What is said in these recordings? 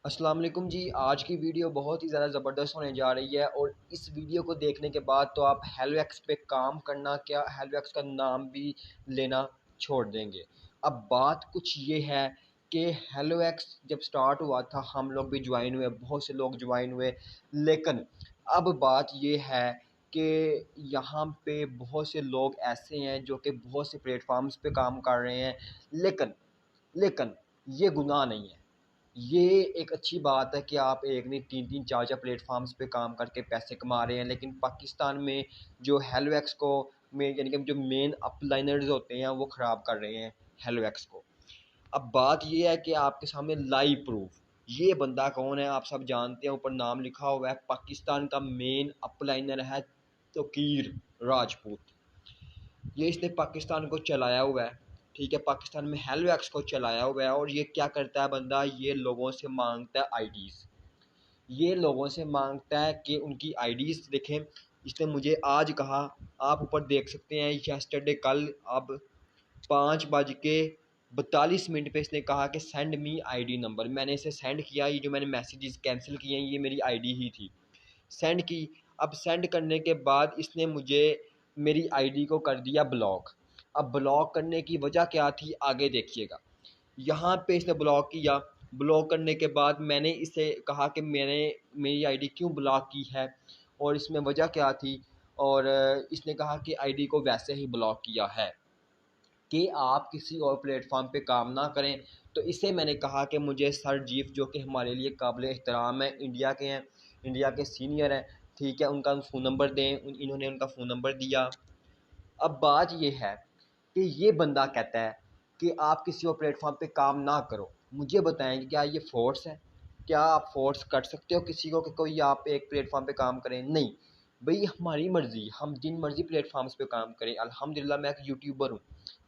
अस्सलाम वालेकुम जी। आज की वीडियो बहुत ही ज़्यादा ज़बरदस्त होने जा रही है और इस वीडियो को देखने के बाद तो आप हेलोएक्स पे काम करना क्या हेलोएक्स का नाम भी लेना छोड़ देंगे। अब बात कुछ ये है कि हेलोएक्स जब स्टार्ट हुआ था हम लोग भी ज्वाइन हुए, बहुत से लोग ज्वाइन हुए, लेकिन अब बात ये है कि यहाँ पे बहुत से लोग ऐसे हैं जो कि बहुत से प्लेटफॉर्म्स पे काम कर रहे हैं, लेकिन लेकिन ये गुनाह नहीं है। ये एक अच्छी बात है कि आप एक नहीं तीन-तीन चार-चार प्लेटफ़ॉर्म्स पे काम करके पैसे कमा रहे हैं, लेकिन पाकिस्तान में जो हेलोएक्स को में यानी कि जो मेन अपलाइनर्स होते हैं वो ख़राब कर रहे हैं हेलोएक्स को। अब बात ये है कि आपके सामने लाइव प्रूफ, ये बंदा कौन है आप सब जानते हैं, ऊपर नाम लिखा हुआ है, पाकिस्तान का मेन अपलाइनर है तोकीर राजपूत। ये इसने पाकिस्तान को चलाया हुआ है, ठीक है, पाकिस्तान में हेलोएक्स को चलाया हुआ है और ये क्या करता है बंदा, ये लोगों से मांगता है आईडीज़। ये लोगों से मांगता है कि उनकी आईडीज़ देखें। इसने मुझे आज कहा, आप ऊपर देख सकते हैं, यस्टरडे कल अब 5:42 पे इसने कहा कि सेंड मी आईडी नंबर। मैंने इसे सेंड किया, ये जो मैंने मैसेजेस कैंसिल किए हैं ये मेरी आईडी ही थी। सेंड की, अब सेंड करने के बाद इसने मुझे मेरी आईडी को कर दिया ब्लॉक। अब ब्लॉक करने की वजह क्या थी आगे देखिएगा। यहाँ पे इसने ब्लॉक किया, ब्लॉक करने के बाद मैंने इसे कहा कि मैंने मेरी आईडी क्यों ब्लॉक की है और इसमें वजह क्या थी, और इसने कहा कि आईडी को वैसे ही ब्लॉक किया है कि आप किसी और प्लेटफॉर्म पे काम ना करें। तो इसे मैंने कहा कि मुझे सर जीफ जो कि हमारे लिए काबिल एहतराम है, इंडिया के हैं, इंडिया के सीनियर हैं, ठीक है, उनका फ़ोन नंबर दें। इन्होंने उनका फ़ोन नंबर दिया। अब बात ये है कि ये बंदा कहता है कि आप किसी और प्लेटफॉर्म पे काम ना करो। मुझे बताएं कि क्या ये फ़ोर्स है? क्या आप फ़ोर्स कर सकते हो किसी को कि कोई आप एक प्लेटफॉर्म पे काम करें? नहीं भाई, हमारी मर्ज़ी, हम जिन मर्ज़ी प्लेटफॉर्म्स पे काम करें। अल्हम्दुलिल्लाह मैं एक यूट्यूबर हूँ,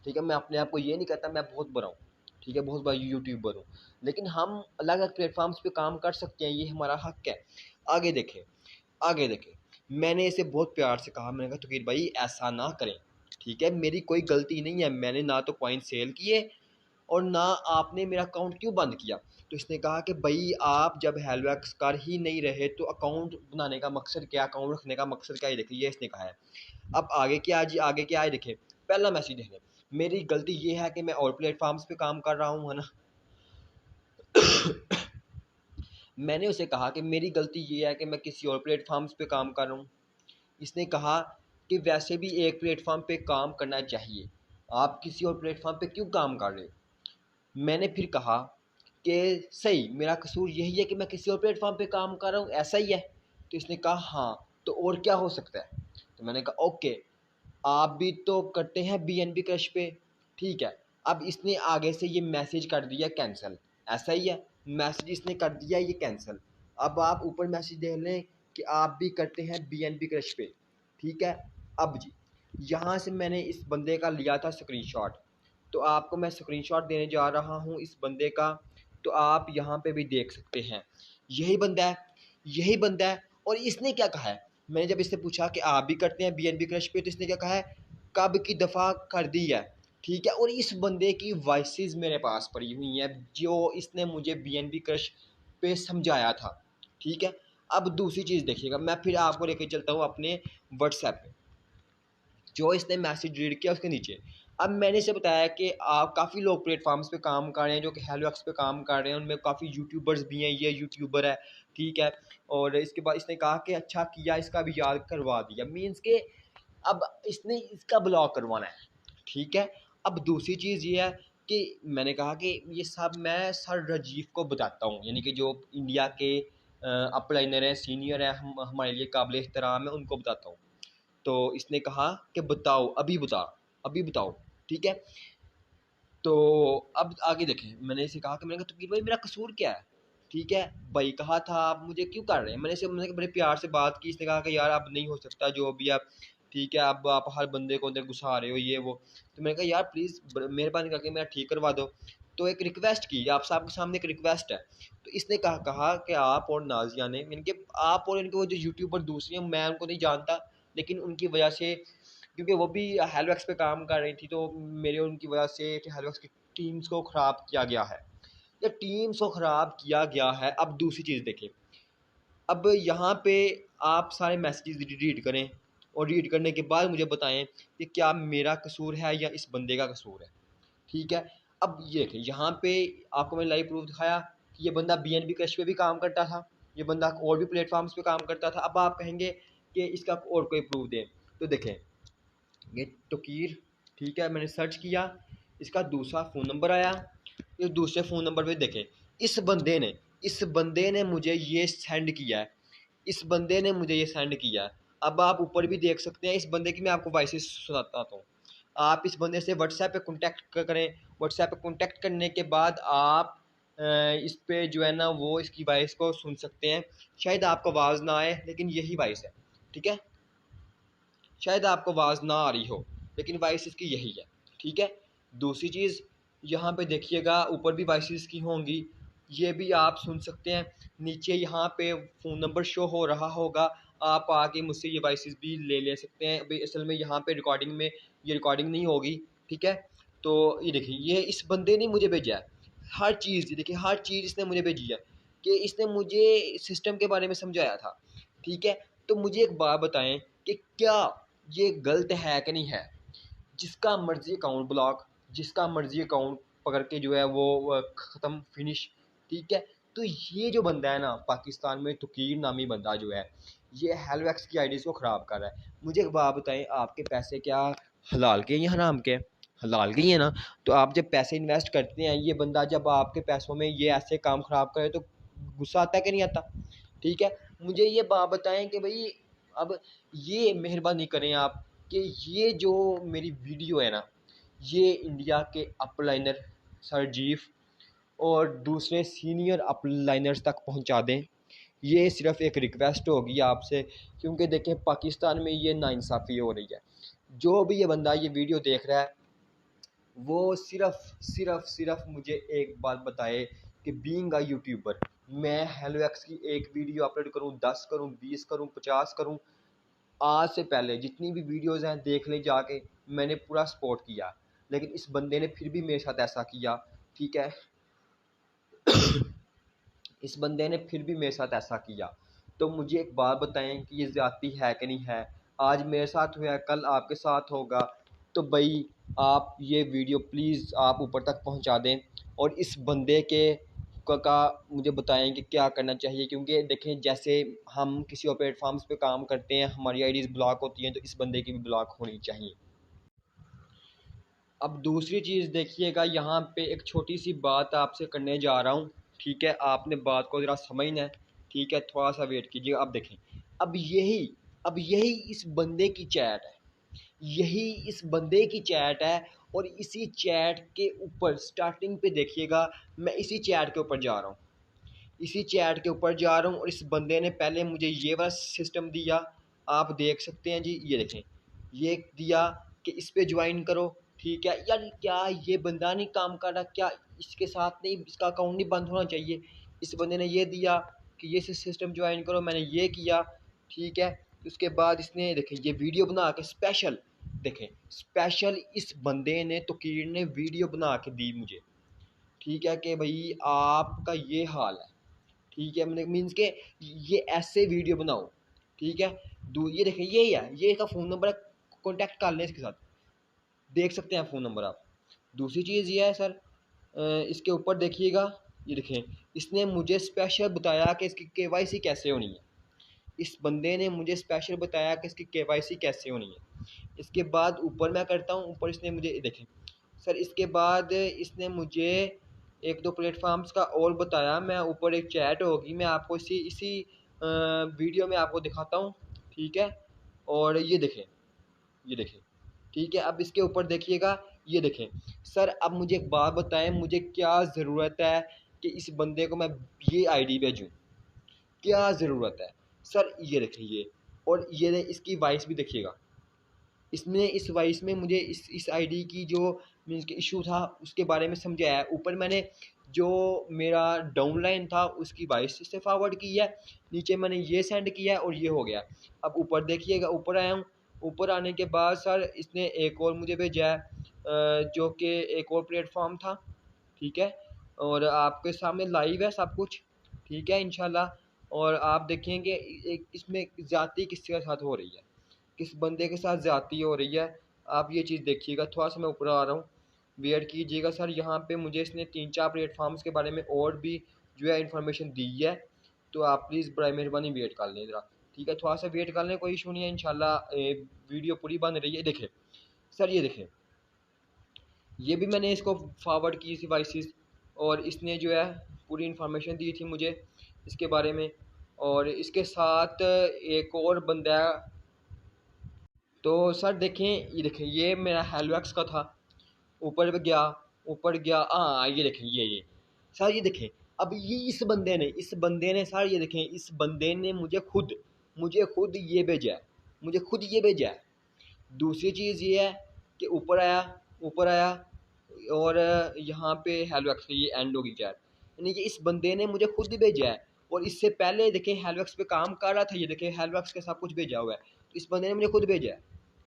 ठीक है, मैं अपने आप को ये नहीं कहता मैं बहुत बड़ा हूँ, ठीक है, बहुत बड़ा यूट्यूबर हूँ, लेकिन हम अलग अलग प्लेटफॉर्म्स पे काम कर सकते हैं, ये हमारा हक है। आगे देखें, आगे देखें, मैंने इसे बहुत प्यार से कहा, मैंने कहा तकीर भाई ऐसा ना करें, ठीक है, मेरी कोई गलती नहीं है, मैंने ना तो कॉइन सेल किए और ना आपने मेरा अकाउंट क्यों बंद किया। तो इसने कहा कि भाई आप जब हेलोएक्स कर ही नहीं रहे तो अकाउंट बनाने का मकसद क्या, अकाउंट रखने का मकसद क्या, ये देखिए ये इसने कहा है। अब आगे क्या जी, आगे क्या है देखें, पहला मैसेज देखें, मेरी गलती ये है कि मैं और प्लेटफॉर्म्स पे काम कर रहा हूँ, है ना। मैंने उसे कहा कि मेरी गलती ये है कि मैं किसी और प्लेटफॉर्म्स पे काम कर रहा हूँ। इसने कहा कि वैसे भी एक प्लेटफॉर्म पे काम करना चाहिए, आप किसी और प्लेटफॉर्म पे क्यों काम कर रहे हो। मैंने फिर कहा कि सही मेरा कसूर यही है कि मैं किसी और प्लेटफॉर्म पे काम कर रहा हूँ, ऐसा ही है। तो इसने कहा हाँ, तो और क्या हो सकता है। तो मैंने कहा ओके, आप भी तो करते हैं BNB क्रश पे, ठीक है। अब इसने आगे से ये मैसेज कर दिया कैंसिल, ऐसा ही है, मैसेज इसने कर दिया ये कैंसिल। अब आप ऊपर मैसेज देख लें कि आप भी करते हैं BNB क्रश पे, ठीक है। अब जी, यहाँ से मैंने इस बंदे का लिया था स्क्रीनशॉट, तो आपको मैं स्क्रीनशॉट देने जा रहा हूँ इस बंदे का, तो आप यहाँ पे भी देख सकते हैं, यही बंदा है, यही बंदा है। और इसने क्या कहा है, मैंने जब इससे पूछा कि आप भी करते हैं BNB क्रश पे, तो इसने क्या कहा है, कब की दफ़ा कर दी है, ठीक है। और इस बंदे की वॉइसेस मेरे पास पड़ी हुई हैं जो इसने मुझे BNB क्रश पे समझाया था, ठीक है। अब दूसरी चीज़ देखिएगा, मैं फिर आपको लेके चलता हूँ अपने व्हाट्सएप पे, जो इसने मैसेज रीड किया उसके नीचे। अब मैंने इसे बताया कि आप काफ़ी लोग प्लेटफॉर्म्स पे काम कर रहे हैं जो कि हेलोएक्स पे काम कर रहे हैं, उनमें काफ़ी यूट्यूबर्स भी हैं, ये यूट्यूबर है, ठीक है। और इसके बाद इसने कहा कि अच्छा किया, इसका भी याद करवा दिया, मीन्स के अब इसने इसका ब्लॉक करवाना है, ठीक है। अब दूसरी चीज़ ये है कि मैंने कहा कि ये सब मैं सर राजीव को बताता हूँ, यानी कि जो इंडिया के अपलाइनर हैं, सीनियर हैं, हम हमारे लिए काबिल एहतराम है, उनको बताता हूँ। तो इसने कहा कि बताओ, अभी बता, अभी बताओ, ठीक है। तो अब आगे देखें, मैंने इसे कहा कि मैंने कहा तो भाई मेरा कसूर क्या है, ठीक है। भाई कहा था आप मुझे क्यों कर रहे हैं, मैंने बड़े प्यार से बात की। इसने कहा कि यार अब नहीं हो सकता जो भी आप, ठीक है, अब आप हर बंदे को अंदर घुसा रहे हो ये वो। तो मैंने कहा यार प्लीज़ मेहरबानी करके मेरा ठीक करवा दो। तो एक रिक्वेस्ट की, आप सबके सामने एक रिक्वेस्ट है। तो इसने कहा कि आप और नाजिया ने, इनके आप और इनके वो जो यूट्यूबर दूसरी हैं, मैं उनको नहीं जानता, लेकिन उनकी वजह से, क्योंकि वो भी हेलोएक्स पे काम कर रही थी, तो मेरे और उनकी वजह से हेलोएक्स की टीम्स को ख़राब किया गया है। या टीम्स को ख़राब किया गया है। अब दूसरी चीज़ देखें, अब यहाँ पे आप सारे मैसेजेस रीड करें और रीड करने के बाद मुझे बताएं कि क्या मेरा कसूर है या इस बंदे का कसूर है। ठीक है, अब ये देखें, यहाँ पे आपको मैंने लाइव प्रूफ दिखाया कि ये बंदा BNB क्रश पे भी काम करता था, ये बंदा और भी प्लेटफॉर्म्स पे काम करता था। अब आप कहेंगे कि इसका और कोई प्रूफ दें, तो देखें ये तोकीर, ठीक है, मैंने सर्च किया, इसका दूसरा फ़ोन नंबर आया, इस दूसरे फ़ोन नंबर पे देखें इस बंदे ने मुझे ये सेंड किया है, इस बंदे ने मुझे ये सेंड किया है। अब आप ऊपर भी देख सकते हैं इस बंदे की मैं आपको वॉइस सुनाता हूँ। आप इस बंदे से व्हाट्सएप पे कॉन्टैक्ट करें, व्हाट्सएप पे कॉन्टैक्ट करने के बाद आप इस पे जो है ना वो इसकी वॉइस को सुन सकते हैं। शायद आपको आवाज़ ना आए लेकिन यही वॉइस है, ठीक है, शायद आपको आवाज़ ना आ रही हो लेकिन वॉइस इसकी यही है, ठीक है। दूसरी चीज़ यहाँ पे देखिएगा, ऊपर भी वॉइसेस की होंगी, ये भी आप सुन सकते हैं। नीचे यहाँ पे फ़ोन नंबर शो हो रहा होगा, आप आके मुझसे ये वॉइसेस भी ले सकते हैं। अभी असल में यहाँ पे रिकॉर्डिंग में ये रिकॉर्डिंग नहीं होगी, ठीक है। तो ये देखिए, ये इस बंदे ने मुझे भेजा है हर चीज़, देखिए हर चीज़ इसने मुझे भेजी है कि इसने मुझे सिस्टम के बारे में समझाया था, ठीक है। तो मुझे एक बात बताएं कि क्या ये गलत है कि नहीं है। जिसका मर्जी अकाउंट ब्लॉक, जिसका मर्जी अकाउंट पकड़ के जो है वो ख़त्म, फिनिश, ठीक है। तो ये जो बंदा है ना पाकिस्तान में, तोकीर नामी बंदा जो है, ये हेलोएक्स की आईडीज़ को ख़राब कर रहा है। मुझे एक बात बताएं, आपके पैसे क्या हलाल के या हराम के? हलाल के ही है ना। तो आप जब पैसे इन्वेस्ट करते हैं, ये बंदा जब आपके पैसों में ये ऐसे काम ख़राब करे तो गुस्सा आता है कि नहीं आता? ठीक है, मुझे ये बात बताएं कि भाई अब ये मेहरबानी करें आप कि ये जो मेरी वीडियो है ना, ये इंडिया के अपलाइनर सरजीफ और दूसरे सीनियर अपलाइनर्स तक पहुंचा दें। ये सिर्फ एक रिक्वेस्ट होगी आपसे, क्योंकि देखें पाकिस्तान में ये नाइंसाफ़ी हो रही है। जो भी ये बंदा ये वीडियो देख रहा है वो सिर्फ मुझे एक बात बताए कि बीइंग अ यूट्यूबर, मैं हेलोएक्स की एक वीडियो अपलोड करूं, 10 करूं, 20 करूं, 50 करूं, आज से पहले जितनी भी वीडियोज़ हैं देख लें जाके, मैंने पूरा सपोर्ट किया। लेकिन इस बंदे ने फिर भी मेरे साथ ऐसा किया, ठीक है। इस बंदे ने फिर भी मेरे साथ ऐसा किया। तो मुझे एक बात बताएं कि ये ज़्यादती है कि नहीं है। आज मेरे साथ हुआ है, कल आपके साथ होगा। तो भाई आप ये वीडियो प्लीज़ आप ऊपर तक पहुंचा दें और इस बंदे के का मुझे बताएं कि क्या करना चाहिए। क्योंकि देखें, जैसे हम किसी और प्लेटफॉर्म्स पे काम करते हैं, हमारी आईडीज़ ब्लॉक होती हैं, तो इस बंदे की भी ब्लॉक होनी चाहिए। अब दूसरी चीज़ देखिएगा, यहाँ पे एक छोटी सी बात आपसे करने जा रहा हूँ, ठीक है। आपने बात को ज़रा समझना है, ठीक है, थोड़ा सा वेट कीजिएगा। अब देखें, अब यही इस बंदे की चैट है, यही इस बंदे की चैट है। और इसी चैट के ऊपर स्टार्टिंग पे देखिएगा, मैं इसी चैट के ऊपर जा रहा हूँ, इसी चैट के ऊपर जा रहा हूँ और इस बंदे ने पहले मुझे ये वाला सिस्टम दिया, आप देख सकते हैं जी, ये देखें, ये दिया कि इस पे ज्वाइन करो, ठीक है। यार क्या ये बंदा नहीं काम कर रहा? क्या इसके साथ नहीं, इसका अकाउंट नहीं बंद होना चाहिए? इस बंदे ने ये दिया कि ये सिस्टम ज्वाइन करो, मैंने ये किया, ठीक है। उसके बाद इसने देखें ये वीडियो बना के स्पेशल, देखें स्पेशल इस बंदे ने, तोकीर ने वीडियो बना के दी मुझे, ठीक है, कि भाई आपका ये हाल है, ठीक है। मैंने मीन्स के ये ऐसे वीडियो बनाओ, ठीक है। ये देखें, यही है, ये इसका फ़ोन नंबर है, कॉन्टैक्ट कर लें इसके साथ, देख सकते हैं फ़ोन नंबर आप। दूसरी चीज़ ये है सर, इसके ऊपर देखिएगा, ये देखें, इसने मुझे स्पेशल बताया कि इसकी केवाईसी कैसे होनी है। इस बंदे ने मुझे स्पेशल बताया कि इसकी केवाईसी कैसे होनी है। इसके बाद ऊपर मैं करता हूँ, ऊपर इसने मुझे देखें सर, इसके बाद इसने मुझे एक दो प्लेटफॉर्म्स का और बताया। मैं ऊपर एक चैट होगी, मैं आपको इसी इसी वीडियो में आपको दिखाता हूँ, ठीक है। और ये देखें, ठीक है। अब इसके ऊपर देखिएगा, ये देखें सर। अब मुझे एक बात बताएं, मुझे क्या ज़रूरत है कि इस बंदे को मैं ये आईडी भेजूँ? क्या ज़रूरत है सर? ये देखें, ये और ये इसकी वॉइस भी देखिएगा। इसने इस वॉइस में मुझे इस आईडी की जो मीन्स के इशू था उसके बारे में समझाया है। ऊपर मैंने जो मेरा डाउनलाइन था उसकी वॉइस से फॉरवर्ड की है, नीचे मैंने ये सेंड किया है और ये हो गया। अब ऊपर देखिएगा, ऊपर आया हूँ, ऊपर आने के बाद सर इसने एक और मुझे भेजा है, जो कि एक और प्लेटफॉर्म था, ठीक है। और आपके सामने लाइव है सब कुछ, ठीक है इंशाल्लाह। और आप देखेंगे इसमें ज़्यादती किसके साथ हो रही है, किस बंदे के साथ ज़्यादती हो रही है, आप ये चीज़ देखिएगा। थोड़ा सा मैं ऊपर आ रहा हूँ, वेट कीजिएगा सर। यहाँ पे मुझे इसने 3-4 प्लेटफॉर्म्स के बारे में और भी जो है इन्फॉर्मेशन दी है, तो आप प्लीज़ बड़ा मेहरबानी वेट कर लें ज़रा, ठीक है। थोड़ा सा वेट कर लें, कोई इशू नहीं है इंशाल्लाह। वीडियो पूरी बन रही है। देखें सर, ये देखें, ये भी मैंने इसको फॉरवर्ड की थी वॉइसेस, और इसने जो है पूरी इन्फॉर्मेशन दी थी मुझे इसके बारे में। और इसके साथ एक और बंदा है। तो सर देखें, ये देखें, ये मेरा हेलवेक्स का था। ऊपर पे गया, ऊपर गया, हाँ ये देखें, ये सर, ये देखें। अब ये इस बंदे ने सर, ये देखें, इस बंदे ने मुझे खुद ये भेजा है, मुझे खुद ये भेजा है। दूसरी चीज़ ये है कि ऊपर आया और यहाँ पे हेलवेक्स ये एंड होगी चैट, यानी कि इस बंदे ने मुझे खुद ही भेजा है। और इससे पहले देखें हेलवेक्स पे काम कर रहा था, ये देखें हेलवेक्स के सब कुछ भेजा हुआ है, तो इस बंदे ने मुझे खुद भेजा है।